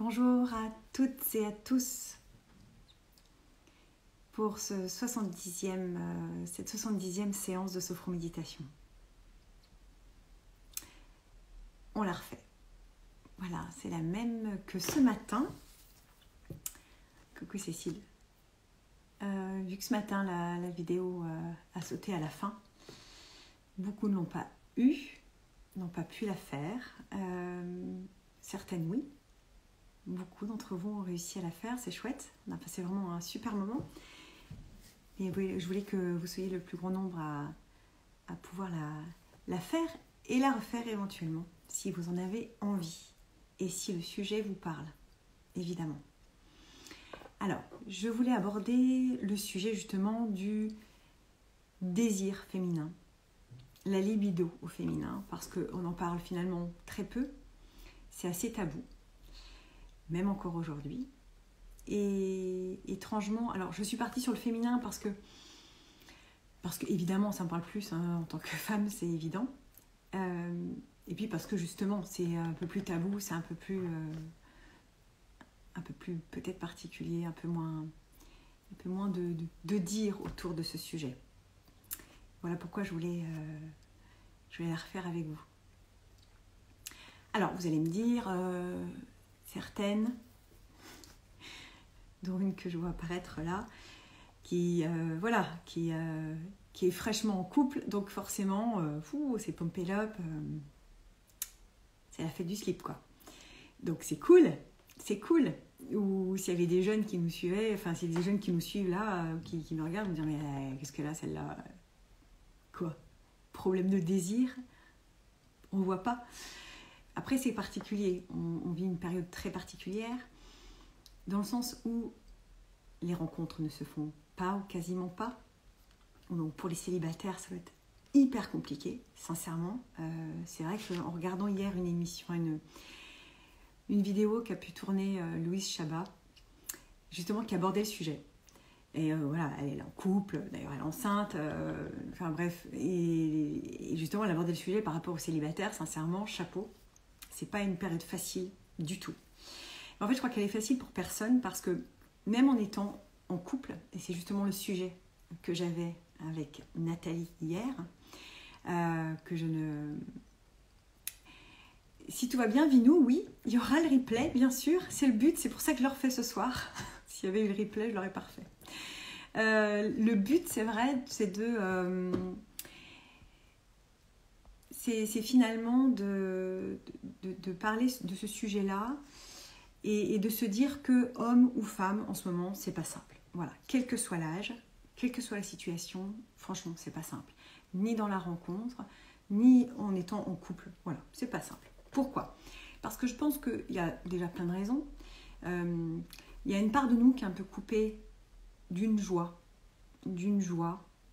Bonjour à toutes et à tous pour cette 70e séance de sophroméditation. On la refait. Voilà, c'est la même que ce matin. Coucou Cécile. Vu que ce matin la vidéo a sauté à la fin, beaucoup ne l'ont pas eu, n'ont pas pu la faire. Certaines oui. Beaucoup d'entre vous ont réussi à la faire, c'est chouette. On a passé vraiment un super moment. Et je voulais que vous soyez le plus grand nombre à pouvoir la faire et la refaire éventuellement, si vous en avez envie et si le sujet vous parle, évidemment. Alors, je voulais aborder le sujet justement du désir féminin, la libido au féminin, parce qu'on en parle finalement très peu, c'est assez tabou. Même encore aujourd'hui. Et étrangement, alors je suis partie sur le féminin parce que évidemment ça me parle plus en tant que femme, c'est évident. Et puis parce que justement c'est un peu plus tabou, c'est un peu plus peut-être particulier, un peu moins de dire autour de ce sujet. Voilà pourquoi je voulais la refaire avec vous. Alors vous allez me dire certaines, dont une que je vois apparaître là, qui est fraîchement en couple, donc forcément, c'est pumped up, c'est la fête du slip, quoi. Donc c'est cool. Ou s'il y avait des jeunes qui nous suivaient, enfin s'il y a des jeunes qui nous suivent là, qui me regardent, me disent mais qu'est-ce que là, celle-là, quoi, problème de désir, on ne voit pas. Après, c'est particulier. On vit une période très particulière, dans le sens où les rencontres ne se font pas ou quasiment pas. Donc, pour les célibataires, ça va être hyper compliqué, sincèrement. C'est vrai qu'en regardant hier une émission, une vidéo qu'a pu tourner Louise Chabat, justement, qui abordait le sujet. Et voilà, elle est en couple, d'ailleurs elle est enceinte, enfin bref. Et justement, elle abordait le sujet par rapport aux célibataires, sincèrement, chapeau. C'est pas une période facile du tout. En fait, je crois qu'elle est facile pour personne parce que même en étant en couple, et c'est justement le sujet que j'avais avec Nathalie hier, Si tout va bien, Vinou, oui, il y aura le replay, bien sûr, c'est le but, c'est pour ça que je le refais ce soir. S'il y avait eu le replay, je l'aurais pas refait. Le but, c'est vrai, c'est c'est finalement de parler de ce sujet-là et de se dire que homme ou femme, en ce moment, c'est pas simple. Voilà, quel que soit l'âge, quelle que soit la situation, franchement, c'est pas simple. Ni dans la rencontre, ni en étant en couple. Voilà, c'est pas simple. Pourquoi ? Parce que je pense qu'il y a déjà plein de raisons. Il y a une part de nous qui est un peu coupée d'une joie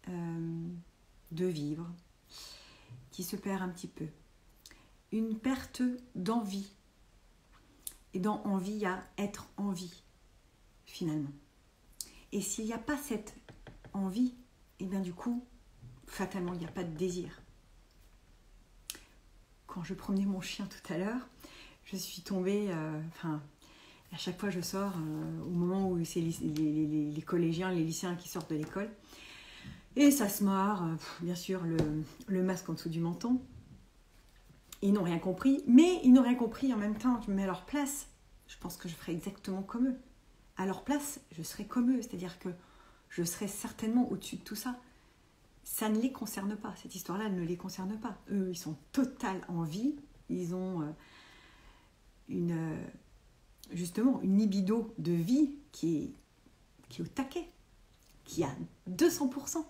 de vivre, qui se perd un petit peu. Une perte d'envie. Et dans envie, il y a être en vie, finalement. Et s'il n'y a pas cette envie, et bien du coup, fatalement, il n'y a pas de désir. Quand je promenais mon chien tout à l'heure, je suis tombée, à chaque fois je sors, au moment où c'est les collégiens, les lycéens qui sortent de l'école, et ça se marre, bien sûr, le masque en dessous du menton. Ils n'ont rien compris, mais ils n'ont rien compris en même temps. Je me mets à leur place, je pense que je ferai exactement comme eux. À leur place, je serai comme eux, c'est-à-dire que je serai certainement au-dessus de tout ça. Ça ne les concerne pas, cette histoire-là ne les concerne pas. Eux, ils sont total en vie, ils ont justement une libido de vie qui est au taquet, qui a 200%.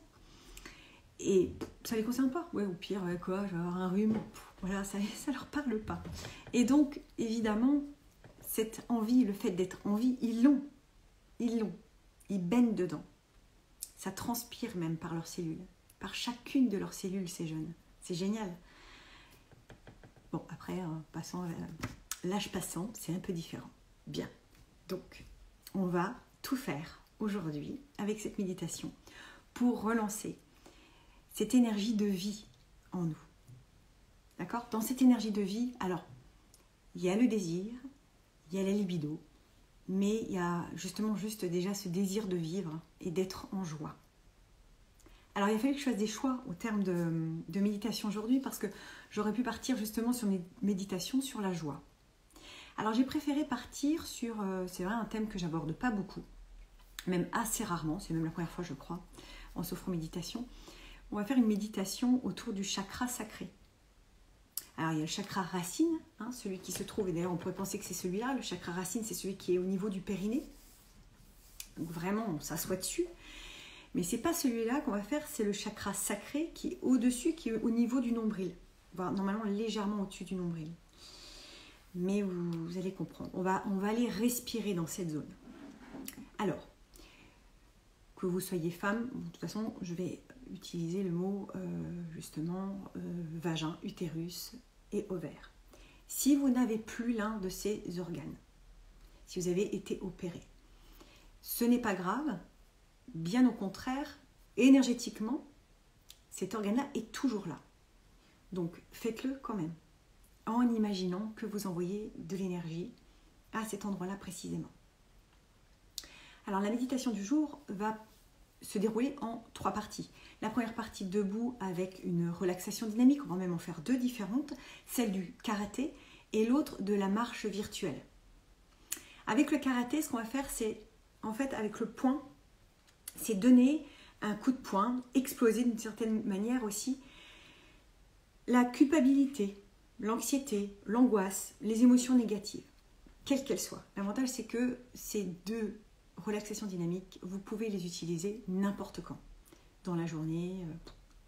Et ça ne les concerne pas. Ouais, au pire, quoi, je vais avoir un rhume. Voilà, ça ne leur parle pas. Et donc, évidemment, cette envie, le fait d'être en vie, ils l'ont. Ils baignent dedans. Ça transpire même par leurs cellules. Par chacune de leurs cellules, ces jeunes. C'est génial. Bon, après, l'âge passant, c'est un peu différent. Bien. Donc, on va tout faire aujourd'hui avec cette méditation pour relancer cette énergie de vie en nous. D'accord ? Dans cette énergie de vie, alors, il y a le désir, il y a la libido, mais il y a justement juste déjà ce désir de vivre et d'être en joie. Alors il a fallu que je fasse des choix au terme de méditation aujourd'hui parce que j'aurais pu partir justement sur une méditation sur la joie. Alors j'ai préféré partir sur, c'est vrai, un thème que j'aborde pas beaucoup, même assez rarement, c'est même la première fois je crois, en sophroméditation. On va faire une méditation autour du chakra sacré. Alors il y a le chakra racine, hein, celui qui se trouve, et d'ailleurs on pourrait penser que c'est celui-là, le chakra racine c'est celui qui est au niveau du périnée. Donc vraiment on s'assoit dessus. Mais c'est pas celui-là qu'on va faire, c'est le chakra sacré qui est au-dessus, qui est au niveau du nombril. Voire normalement légèrement au-dessus du nombril. Mais vous allez comprendre. On va aller respirer dans cette zone. Alors, que vous soyez femme, de toute façon, je vais utiliser le mot vagin, utérus et ovaire. Si vous n'avez plus l'un de ces organes, si vous avez été opéré, ce n'est pas grave, bien au contraire, énergétiquement, cet organe-là est toujours là. Donc faites-le quand même, en imaginant que vous envoyez de l'énergie à cet endroit-là précisément. Alors la méditation du jour va se dérouler en 3 parties. La première partie debout avec une relaxation dynamique, on va même en faire 2 différentes, celle du karaté et l'autre de la marche virtuelle. Avec le karaté, ce qu'on va faire, c'est, en fait, avec le poing, c'est donner un coup de poing, exploser d'une certaine manière aussi la culpabilité, l'anxiété, l'angoisse, les émotions négatives, quelles qu'elles soient. L'avantage, c'est que ces 2 relaxations dynamiques, vous pouvez les utiliser n'importe quand, dans la journée,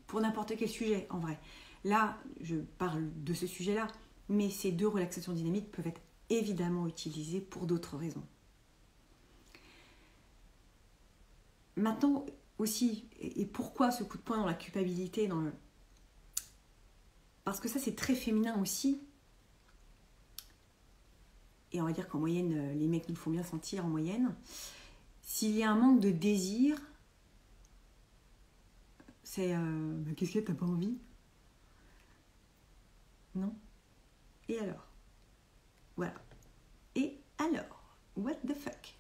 pour n'importe quel sujet en vrai. Là, je parle de ce sujet-là, mais ces 2 relaxations dynamiques peuvent être évidemment utilisées pour d'autres raisons. Maintenant aussi, et pourquoi ce coup de poing dans la culpabilité, parce que ça c'est très féminin aussi, et on va dire qu'en moyenne, les mecs nous font bien sentir en moyenne. S'il y a un manque de désir, c'est qu'est-ce que t'as pas envie? Non? Et alors? Voilà. Et alors? What the fuck?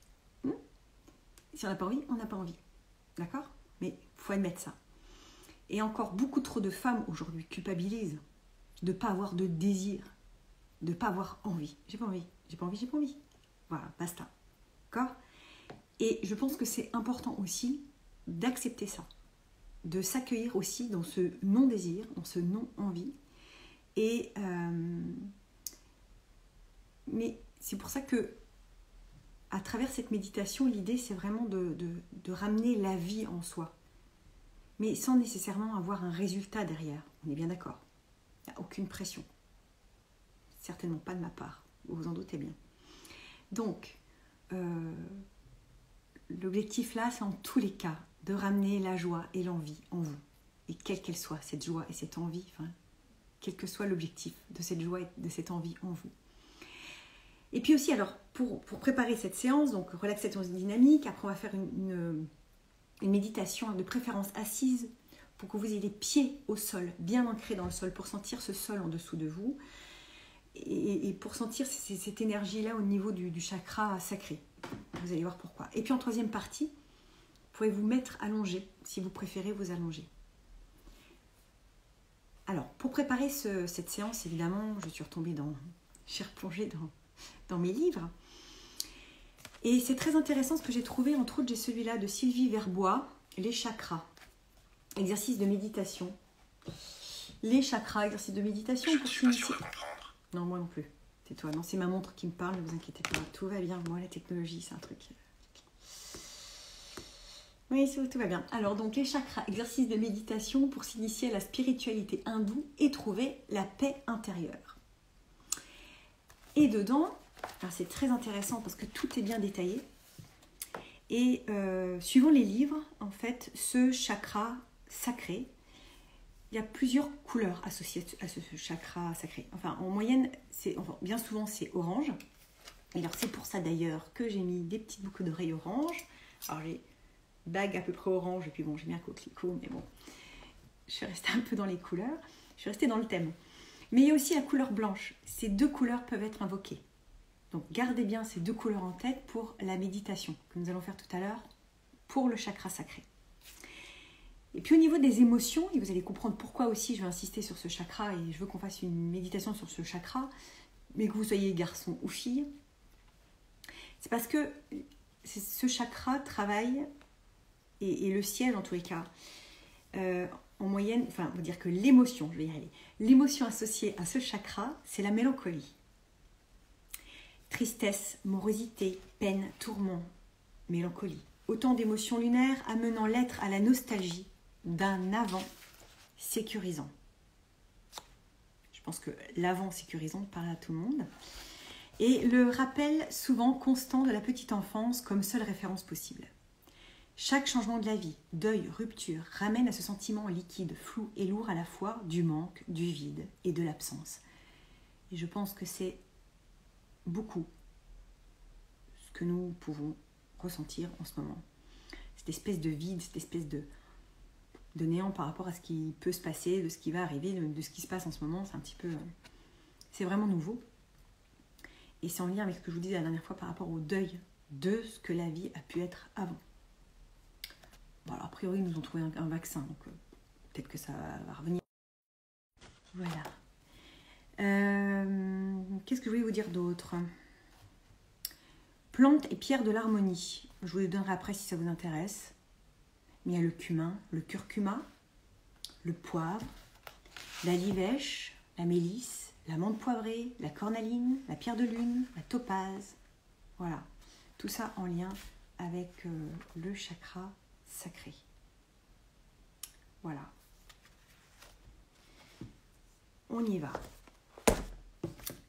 Si on n'a pas envie, on n'a pas envie. D'accord? Mais il faut admettre ça. Et encore beaucoup trop de femmes aujourd'hui culpabilisent de ne pas avoir de désir, de ne pas avoir envie. J'ai pas envie, j'ai pas envie, j'ai pas envie. Voilà, basta. D'accord? Et je pense que c'est important aussi d'accepter ça, de s'accueillir aussi dans ce non-désir, dans ce non-envie. Et mais c'est pour ça que à travers cette méditation, l'idée c'est vraiment de ramener la vie en soi, mais sans nécessairement avoir un résultat derrière. On est bien d'accord. Il n'y a aucune pression. Certainement pas de ma part, vous vous en doutez bien. Donc, l'objectif là, c'est en tous les cas de ramener la joie et l'envie en vous. Et quelle qu'elle soit, cette joie et cette envie, enfin, quel que soit l'objectif de cette joie et de cette envie en vous. Et puis aussi, alors, pour préparer cette séance, donc relaxation dynamique, après on va faire une méditation de préférence assise pour que vous ayez les pieds au sol, bien ancrés dans le sol, pour sentir ce sol en dessous de vous et pour sentir cette énergie-là au niveau du chakra sacré. Vous allez voir pourquoi. Et puis en 3e partie, vous pouvez vous mettre allongé, si vous préférez vous allonger. Alors, pour préparer cette séance, évidemment, j'ai replongé dans mes livres. Et c'est très intéressant ce que j'ai trouvé. Entre autres, j'ai celui-là de Sylvie Verbois, Les chakras, exercice de méditation. Les chakras, exercice de méditation. Je ne suis pas sûre de comprendre. Non, moi non plus. C'est toi. Non, c'est ma montre qui me parle, ne vous inquiétez pas. Tout va bien. Moi, la technologie, c'est un truc... Oui, tout va bien. Alors, donc, les chakras, exercice de méditation pour s'initier à la spiritualité hindoue et trouver la paix intérieure. Et dedans, alors c'est très intéressant parce que tout est bien détaillé. Et suivant les livres, en fait, ce chakra sacré, il y a plusieurs couleurs associées à ce chakra sacré. Enfin, en moyenne, bien souvent, c'est orange. Et alors, c'est pour ça d'ailleurs que j'ai mis des petites boucles d'oreilles orange. Alors, j'ai bague à peu près orange, et puis bon, j'ai mis un coquelicot, mais bon, je suis restée un peu dans les couleurs. Je suis restée dans le thème. Mais il y a aussi la couleur blanche. Ces 2 couleurs peuvent être invoquées. Donc gardez bien ces deux couleurs en tête pour la méditation que nous allons faire tout à l'heure pour le chakra sacré. Et puis au niveau des émotions, et vous allez comprendre pourquoi aussi je vais insister sur ce chakra et je veux qu'on fasse une méditation sur ce chakra, mais que vous soyez garçon ou fille, c'est parce que ce chakra travaille, et le siège en tous les cas, en moyenne, enfin on va dire que l'émotion, je vais y aller, l'émotion associée à ce chakra, c'est la mélancolie. Tristesse, morosité, peine, tourment, mélancolie. Autant d'émotions lunaires amenant l'être à la nostalgie d'un avant sécurisant. Je pense que l'avant sécurisant parle à tout le monde. Et le rappel souvent constant de la petite enfance comme seule référence possible. Chaque changement de la vie, deuil, rupture, ramène à ce sentiment liquide, flou et lourd à la fois du manque, du vide et de l'absence. Et je pense que c'est beaucoup ce que nous pouvons ressentir en ce moment. Cette espèce de vide, cette espèce de néant par rapport à ce qui peut se passer, de ce qui va arriver, de ce qui se passe en ce moment, c'est un petit peu... c'est vraiment nouveau. Et c'est en lien avec ce que je vous disais la dernière fois par rapport au deuil de ce que la vie a pu être avant. Bon, alors, a priori, ils nous ont trouvé un vaccin, donc peut-être que ça va revenir. Voilà. Qu'est-ce que je voulais vous dire d'autre ? Plantes et pierres de l'harmonie. Je vous les donnerai après si ça vous intéresse. Mais il y a le cumin, le curcuma, le poivre, la livèche, la mélisse, la menthe poivrée, la cornaline, la pierre de lune, la topaze. Voilà. Tout ça en lien avec le chakra sacré. Voilà. On y va.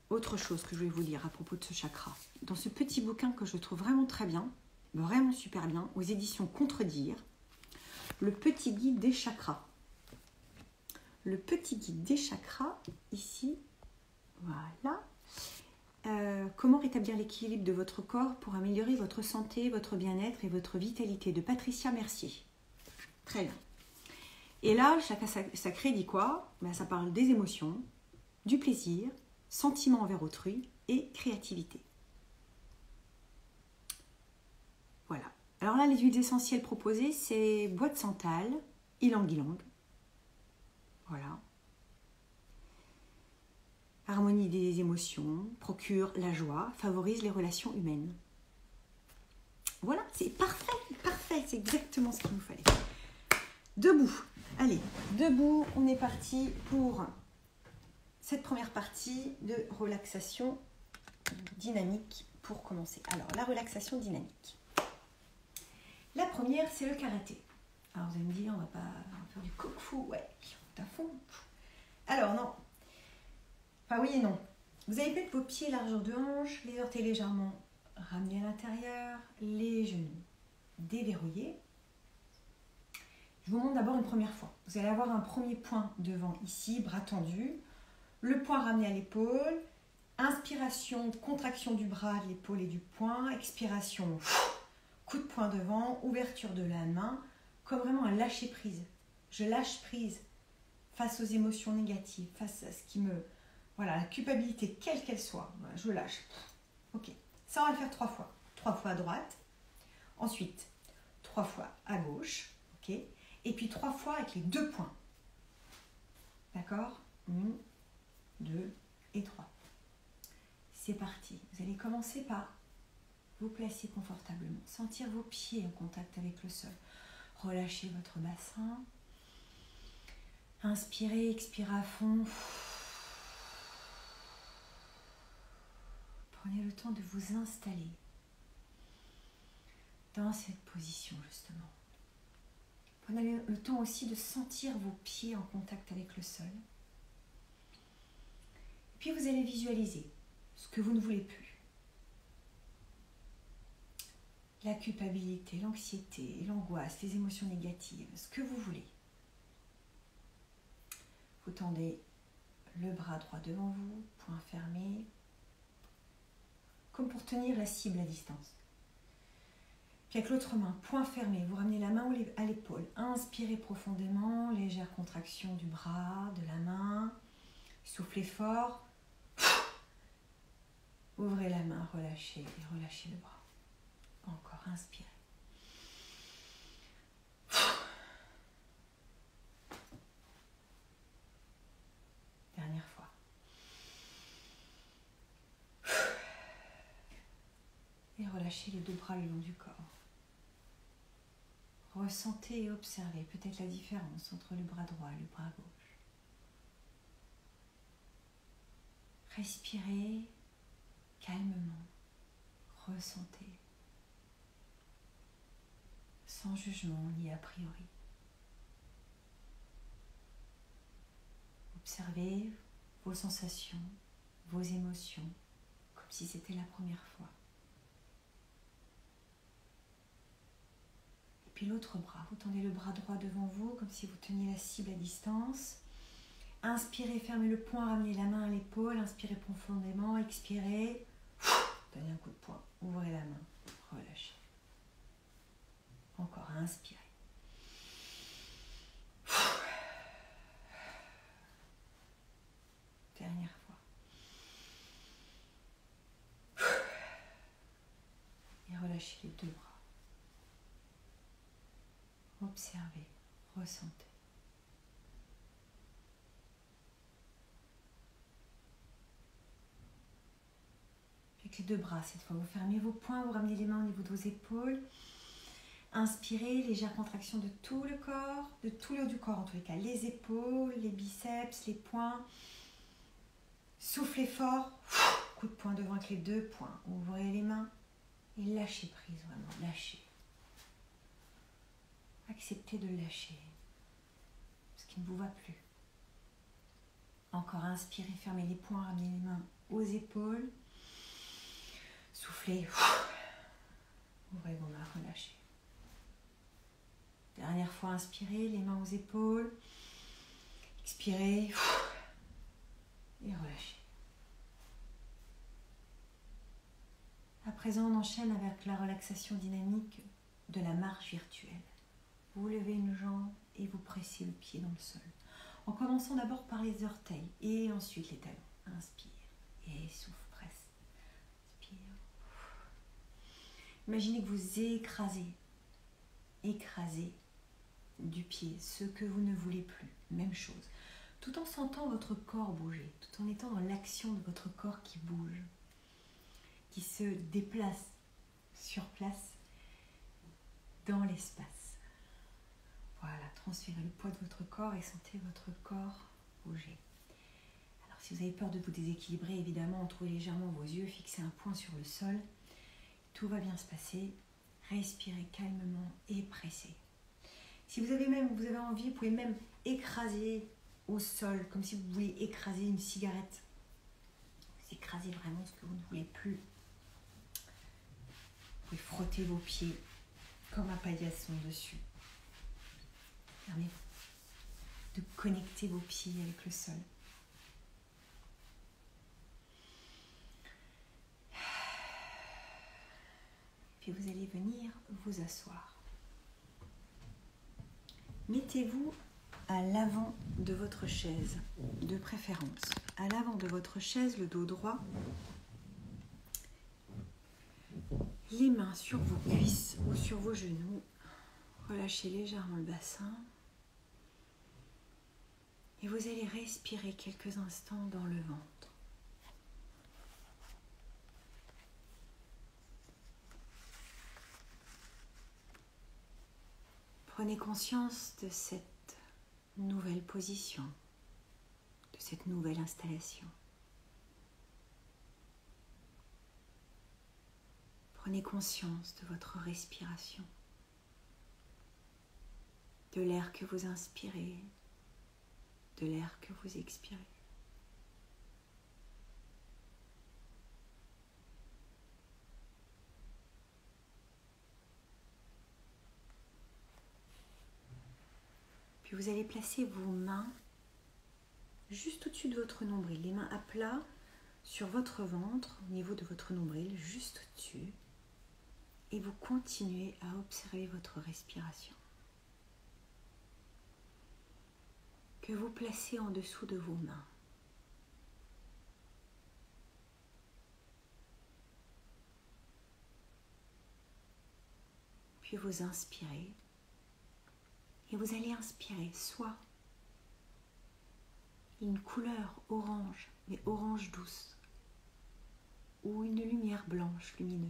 Autre chose que je voulais vous dire à propos de ce chakra. Dans ce petit bouquin que je trouve vraiment très bien, vraiment super bien, aux éditions Contredire, le petit guide des chakras. Le petit guide des chakras, ici, voilà. Comment rétablir l'équilibre de votre corps pour améliorer votre santé, votre bien-être et votre vitalité, de Patricia Mercier. Très bien. Et là, le chakra sacré dit quoi ? Ça parle des émotions, du plaisir, sentiment envers autrui et créativité. Voilà. Alors là, les huiles essentielles proposées, c'est bois de santal, ylang-ylang. Voilà. Harmonie des émotions, procure la joie, favorise les relations humaines. Voilà, c'est parfait, c'est exactement ce qu'il nous fallait. Debout, allez, debout, on est parti pour cette première partie de relaxation dynamique pour commencer. Alors, la relaxation dynamique. La première, c'est le karaté. Alors, vous allez me dire, on va faire du kung-fu, ouais, à fond. Alors, non. Enfin, oui et non. Vous allez mettre vos pieds largeur de hanche, les orteils légèrement ramenés à l'intérieur, les genoux déverrouillés. Je vous montre d'abord une première fois. Vous allez avoir un premier point devant ici, bras tendu, le poing ramené à l'épaule, inspiration, contraction du bras, de l'épaule et du poing, expiration, coup de poing devant, ouverture de la main, comme vraiment un lâcher prise. Je lâche prise face aux émotions négatives, face à ce qui me... Voilà, la culpabilité, quelle qu'elle soit, je lâche. Ok, ça on va le faire 3 fois. 3 fois à droite, ensuite 3 fois à gauche, ok, et puis 3 fois avec les 2 points. D'accord ? 1, 2 et 3. C'est parti. Vous allez commencer par vous placer confortablement, sentir vos pieds en contact avec le sol. Relâchez votre bassin. Inspirez, expirez à fond. Prenez le temps de vous installer dans cette position justement. Prenez le temps aussi de sentir vos pieds en contact avec le sol. Puis vous allez visualiser ce que vous ne voulez plus. La culpabilité, l'anxiété, l'angoisse, les émotions négatives, ce que vous voulez. Vous tendez le bras droit devant vous, poing fermé, comme pour tenir la cible à distance. Puis avec l'autre main, poing fermé, vous ramenez la main à l'épaule. Inspirez profondément, légère contraction du bras, de la main. Soufflez fort. Ouvrez la main, relâchez et relâchez le bras. Encore, inspirez. Dernière fois. Et relâchez les deux bras le long du corps. Ressentez et observez peut-être la différence entre le bras droit et le bras gauche. Respirez calmement. Ressentez. Sans jugement ni a priori. Observez vos sensations, vos émotions, comme si c'était la première fois. Et puis l'autre bras, vous tendez le bras droit devant vous, comme si vous teniez la cible à distance. Inspirez, fermez le poing, ramenez la main à l'épaule, inspirez profondément, expirez. Donnez un coup de poing, ouvrez la main, relâchez. Encore, inspirez. Dernière fois. Et relâchez les deux bras. Observez, ressentez. Avec les deux bras, cette fois, vous fermez vos poings, vous ramenez les mains au niveau de vos épaules. Inspirez, légère contraction de tout le corps, de tout le haut du corps en tous les cas. Les épaules, les biceps, les poings. Soufflez fort. Coup de poing devant avec les deux poings. Ouvrez les mains et lâchez prise, vraiment, lâchez. Acceptez de lâcher ce qui ne vous va plus. Encore, inspirez, fermez les poings, ramenez les mains aux épaules. Soufflez. Ouvrez vos mains, relâchez. Dernière fois, inspirez, les mains aux épaules. Expirez. Et relâchez. À présent, on enchaîne avec la relaxation dynamique de la marche virtuelle. Vous levez une jambe et vous pressez le pied dans le sol. En commençant d'abord par les orteils et ensuite les talons. Inspire et souffle, presse. Inspire. Imaginez que vous écrasez du pied ce que vous ne voulez plus. Même chose. Tout en sentant votre corps bouger, tout en étant dans l'action de votre corps qui bouge, qui se déplace sur place dans l'espace. Voilà, transférez le poids de votre corps et sentez votre corps bouger. Alors si vous avez peur de vous déséquilibrer, évidemment, entrouvez légèrement vos yeux, fixez un point sur le sol. Tout va bien se passer. Respirez calmement et pressez. Si vous avez envie, vous pouvez même écraser au sol, comme si vous vouliez écraser une cigarette. Vous écrasez vraiment ce que vous ne voulez plus. Vous pouvez frotter vos pieds comme un paillasson dessus. Permettez de connecter vos pieds avec le sol. Puis vous allez venir vous asseoir. Mettez-vous à l'avant de votre chaise, de préférence. À l'avant de votre chaise, le dos droit. Les mains sur vos cuisses ou sur vos genoux. Relâchez légèrement le bassin. Et vous allez respirer quelques instants dans le ventre. Prenez conscience de cette nouvelle position, de cette nouvelle installation. Prenez conscience de votre respiration, de l'air que vous inspirez, de l'air que vous expirez. Puis vous allez placer vos mains juste au-dessus de votre nombril, les mains à plat sur votre ventre, au niveau de votre nombril, juste au-dessus. Et vous continuez à observer votre respiration. Que vous placez en dessous de vos mains. puis vous inspirez. Et vous allez inspirer soit une couleur orange, mais orange douce, ou une lumière blanche lumineuse.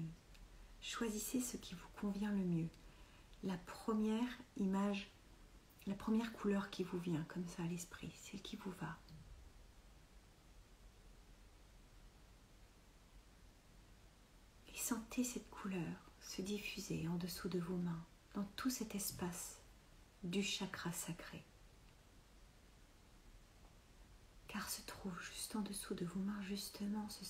Choisissez ce qui vous convient le mieux. La première image, la première couleur qui vous vient comme ça à l'esprit, celle qui vous va. Et sentez cette couleur se diffuser en dessous de vos mains, dans tout cet espace du chakra sacré. Car se trouve juste en dessous de vos mains justement ce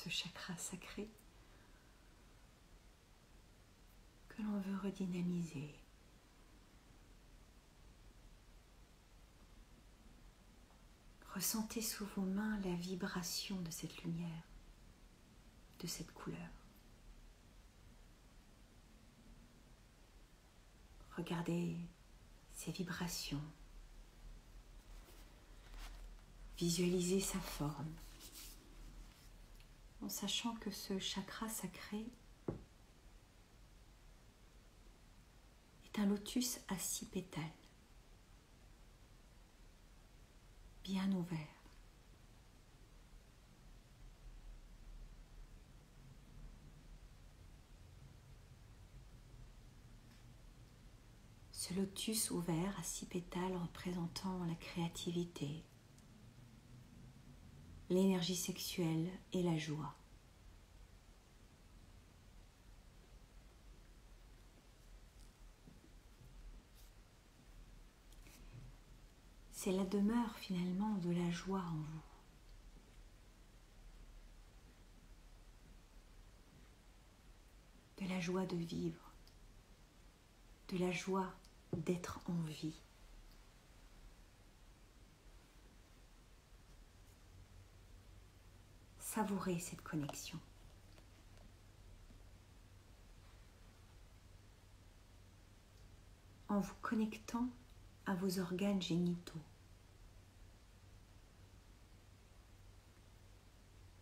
chakra sacré que l'on veut redynamiser. Ressentez sous vos mains la vibration de cette lumière, de cette couleur. Regardez ces vibrations. Visualisez sa forme, en sachant que ce chakra sacré est un lotus à 6 pétales, bien ouvert. Ce lotus ouvert à 6 pétales représentant la créativité, l'énergie sexuelle et la joie. C'est la demeure finalement de la joie en vous. De la joie de vivre, de la joie d'être en vie. Savourez cette connexion. En vous connectant à vos organes génitaux.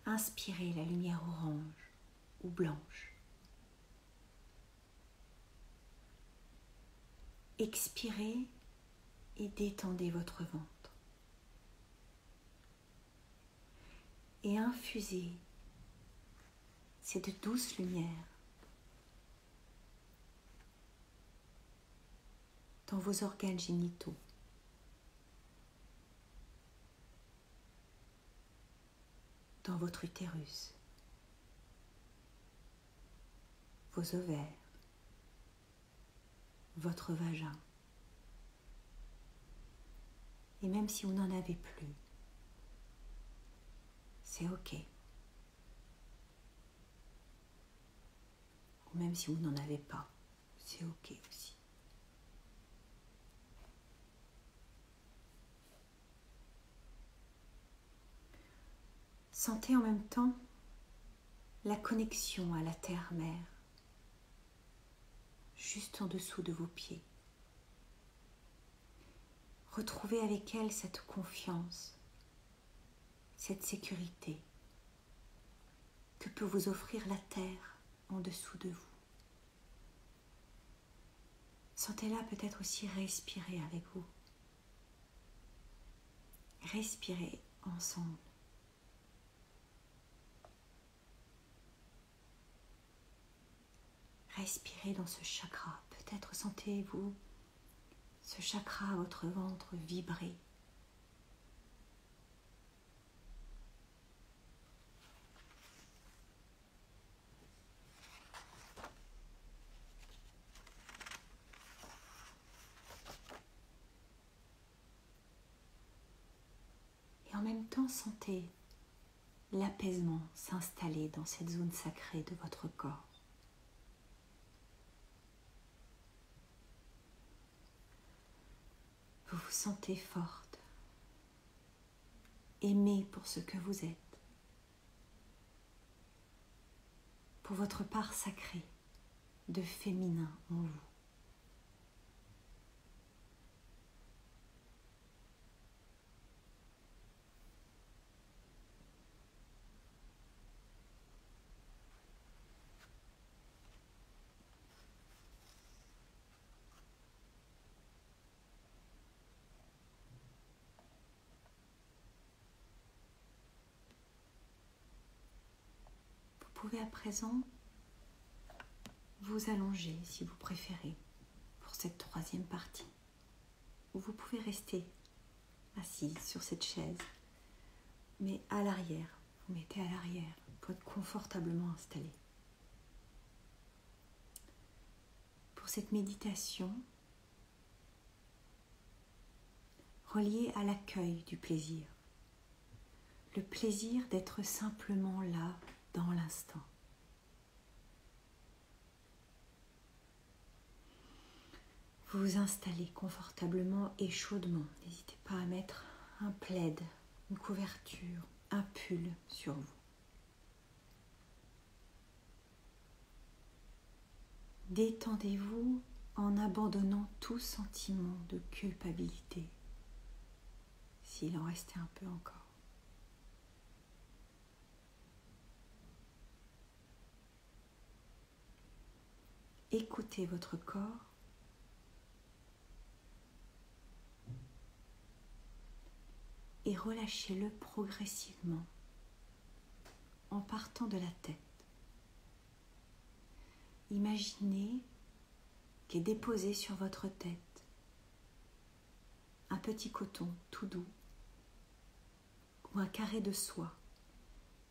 Inspirez la lumière orange ou blanche. Expirez et détendez votre ventre. Et infusez cette douce lumière dans vos organes génitaux. Dans votre utérus, vos ovaires, votre vagin. Et même si vous n'en avez plus, c'est ok. Ou même si vous n'en avez pas, c'est ok aussi. Sentez en même temps la connexion à la terre-mère, juste en dessous de vos pieds. Retrouvez avec elle cette confiance, cette sécurité que peut vous offrir la terre en dessous de vous. Sentez-la peut-être aussi respirer avec vous. Respirez ensemble. Respirez dans ce chakra. Peut-être sentez-vous ce chakra à votre ventre vibrer. Et en même temps, sentez l'apaisement s'installer dans cette zone sacrée de votre corps. Vous vous sentez forte, aimée pour ce que vous êtes, pour votre part sacrée de féminin en vous. pouvez à présent vous allonger si vous préférez pour cette troisième partie. Ou vous pouvez rester assis sur cette chaise, mais à l'arrière. Vous mettez à l'arrière pour être confortablement installé. Pour cette méditation, reliée à l'accueil du plaisir. Le plaisir d'être simplement là, dans l'instant. Vous vous installez confortablement et chaudement. N'hésitez pas à mettre un plaid, une couverture, un pull sur vous. Détendez-vous en abandonnant tout sentiment de culpabilité, s'il en restait un peu encore. Écoutez votre corps et relâchez-le progressivement en partant de la tête. Imaginez qu'est déposé sur votre tête un petit coton tout doux ou un carré de soie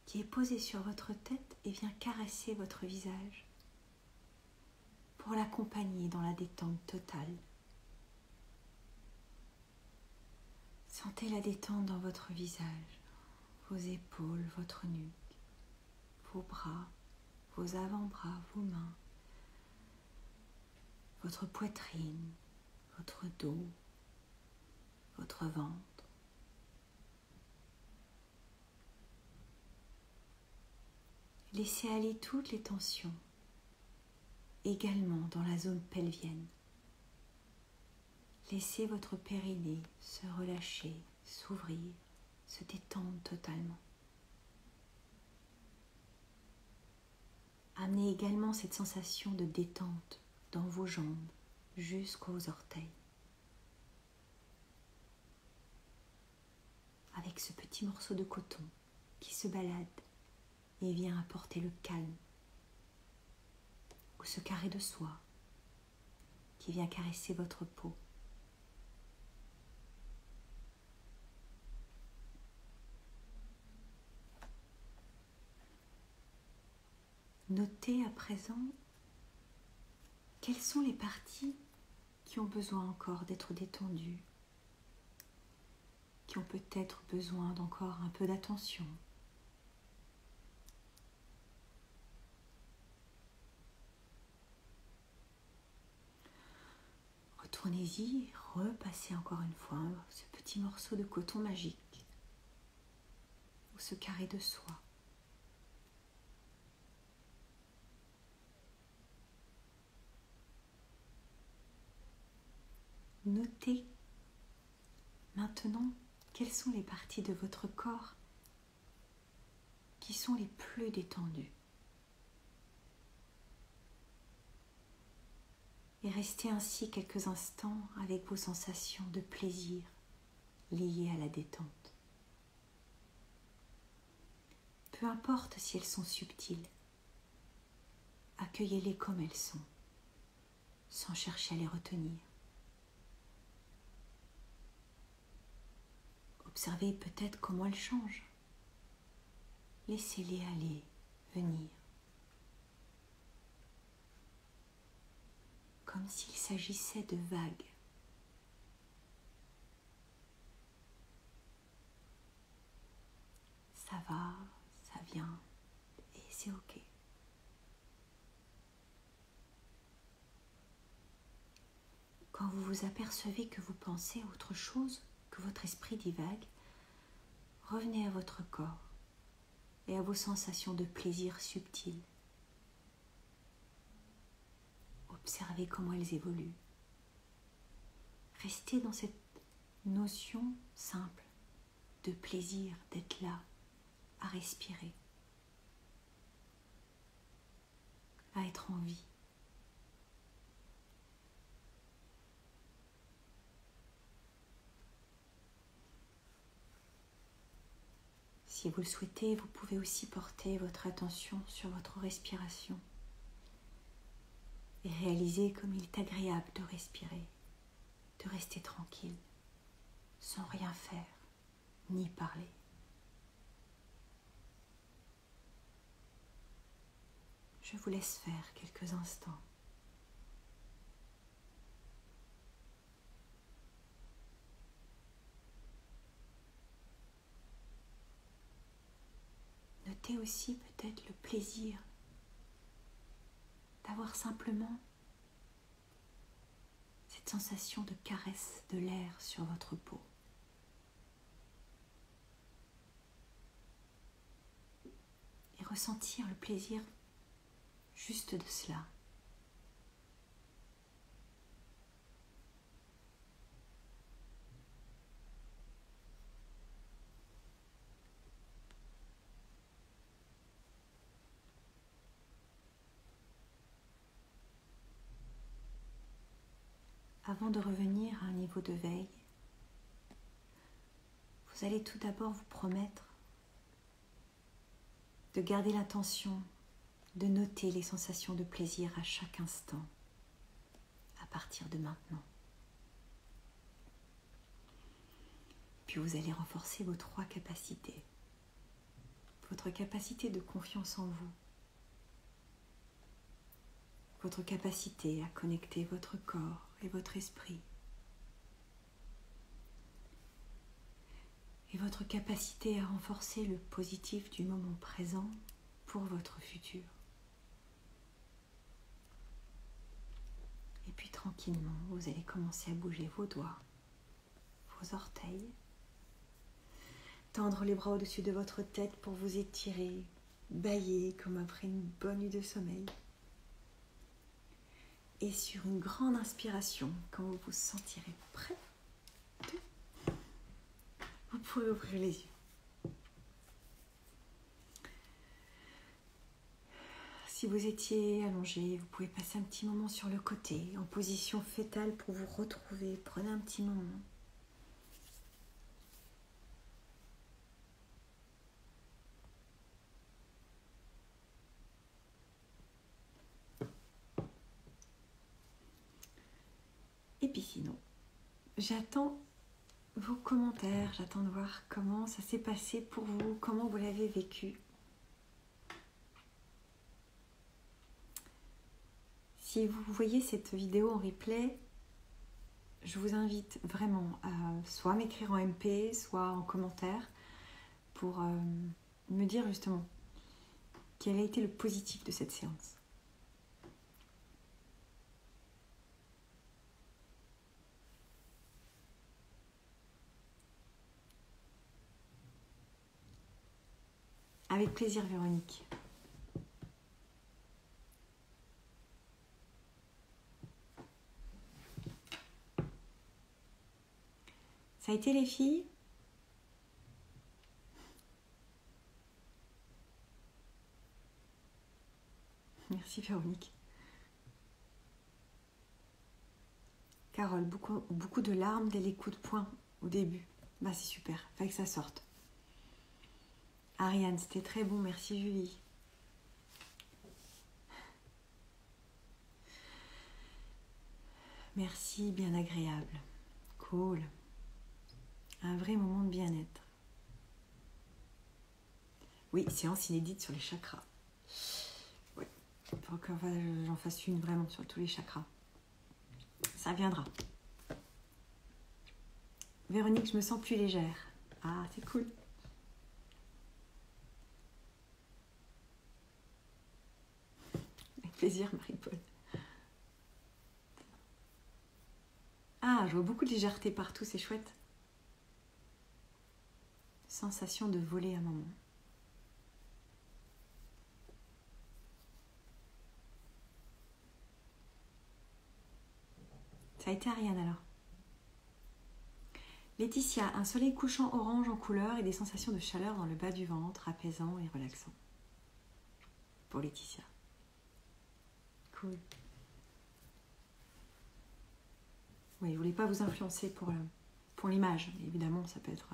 qui est posé sur votre tête et vient caresser votre visage pour l'accompagner dans la détente totale. Sentez la détente dans votre visage, vos épaules, votre nuque, vos bras, vos avant-bras, vos mains, votre poitrine, votre dos, votre ventre. Laissez aller toutes les tensions, également dans la zone pelvienne. Laissez votre périnée se relâcher, s'ouvrir, se détendre totalement. Amenez également cette sensation de détente dans vos jambes jusqu'aux orteils. Avec ce petit morceau de coton qui se balade et vient apporter le calme. Ou ce carré de soie qui vient caresser votre peau. Notez à présent quelles sont les parties qui ont besoin encore d'être détendues, qui ont peut-être besoin d'encore un peu d'attention. Retournez-y, repassez encore une fois ce petit morceau de coton magique ou ce carré de soie. Notez maintenant quelles sont les parties de votre corps qui sont les plus détendues. Et restez ainsi quelques instants avec vos sensations de plaisir liées à la détente. Peu importe si elles sont subtiles, accueillez-les comme elles sont, sans chercher à les retenir. Observez peut-être comment elles changent. Laissez-les aller, venir. Comme s'il s'agissait de vagues. Ça va, ça vient, et c'est ok. Quand vous vous apercevez que vous pensez à autre chose, que votre esprit divague, revenez à votre corps et à vos sensations de plaisir subtiles. Observez comment elles évoluent. Restez dans cette notion simple de plaisir, d'être là, à respirer, à être en vie. Si vous le souhaitez, vous pouvez aussi porter votre attention sur votre respiration et réaliser comme il est agréable de respirer, de rester tranquille, sans rien faire, ni parler. Je vous laisse faire quelques instants. Notez aussi peut-être le plaisir d'avoir simplement cette sensation de caresse de l'air sur votre peau. Et ressentir le plaisir juste de cela. Avant de revenir à un niveau de veille, vous allez tout d'abord vous promettre de garder l'intention de noter les sensations de plaisir à chaque instant, à partir de maintenant. Puis vous allez renforcer vos 3 capacités. Votre capacité de confiance en vous, votre capacité à connecter votre corps et votre esprit, et votre capacité à renforcer le positif du moment présent pour votre futur. Et puis tranquillement, vous allez commencer à bouger vos doigts, vos orteils, tendre les bras au-dessus de votre tête pour vous étirer, bâiller comme après une bonne nuit de sommeil. Et sur une grande inspiration, quand vous vous sentirez prêt, vous pouvez ouvrir les yeux. Si vous étiez allongé, vous pouvez passer un petit moment sur le côté, en position fétale pour vous retrouver. Prenez un petit moment. Et puis sinon, j'attends vos commentaires, j'attends de voir comment ça s'est passé pour vous, comment vous l'avez vécu. Si vous voyez cette vidéo en replay, je vous invite vraiment à soit m'écrire en MP, soit en commentaire pour me dire justement quel a été le positif de cette séance. Avec plaisir, Véronique. Ça a été les filles? Merci Véronique. Carole, beaucoup de larmes dès les coups de poing au début. Bah c'est super, fallait que ça sorte. Ariane, c'était très bon, merci Julie. Merci, bien agréable. Cool. Un vrai moment de bien-être. Oui, séance inédite sur les chakras. Oui, il faut que j'en fasse une vraiment sur tous les chakras. Ça viendra. Véronique, je me sens plus légère. Ah, c'est cool. Avec plaisir, Marie-Paul. Ah, je vois beaucoup de légèreté partout, c'est chouette. Sensation de voler un moment. Ça a été Ariane alors. Laetitia, un soleil couchant orange en couleur et des sensations de chaleur dans le bas du ventre, apaisant et relaxant. Pour Laetitia. Cool. Oui, je voulais pas vous influencer pour l'image. Évidemment, ça peut être...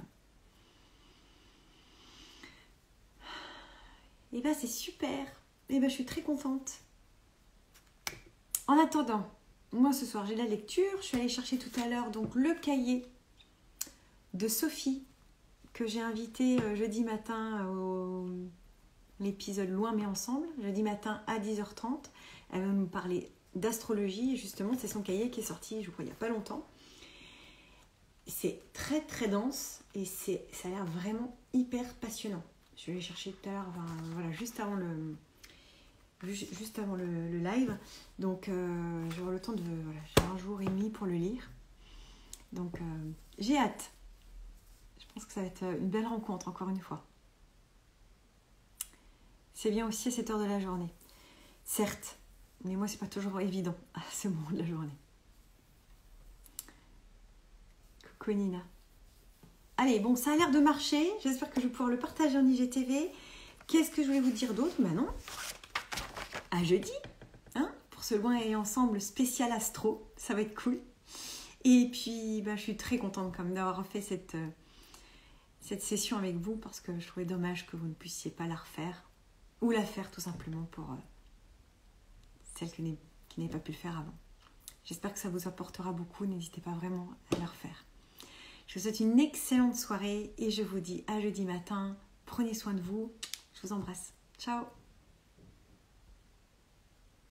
Et bien c'est super. Et bien je suis très contente. En attendant, moi ce soir j'ai la lecture. Je suis allée chercher tout à l'heure donc le cahier de Sophie que j'ai invité jeudi matin au l'épisode Loin mais ensemble, jeudi matin à 10h30. Elle va nous parler d'astrologie et justement c'est son cahier qui est sorti je crois il n'y a pas longtemps. C'est très très dense et ça a l'air vraiment hyper passionnant. Je vais aller chercher tout à l'heure, voilà, juste avant le live. Donc j'aurai le temps de... Voilà, j'ai 1 jour et demi pour le lire. Donc j'ai hâte. Je pense que ça va être une belle rencontre encore une fois. C'est bien aussi à cette heure de la journée. Certes, mais moi c'est pas toujours évident à ce moment de la journée. Coucou Nina. Allez, bon, ça a l'air de marcher. J'espère que je vais pouvoir le partager en IGTV. Qu'est-ce que je voulais vous dire d'autre? Bah non. À jeudi, hein, pour ce Loin et ensemble spécial astro. Ça va être cool. Et puis, bah, je suis très contente quand même d'avoir fait cette session avec vous parce que je trouvais dommage que vous ne puissiez pas la refaire. Ou la faire tout simplement pour celle qui n'ait pas pu le faire avant. J'espère que ça vous apportera beaucoup. N'hésitez pas vraiment à la refaire. Je vous souhaite une excellente soirée et je vous dis à jeudi matin. Prenez soin de vous. Je vous embrasse. Ciao.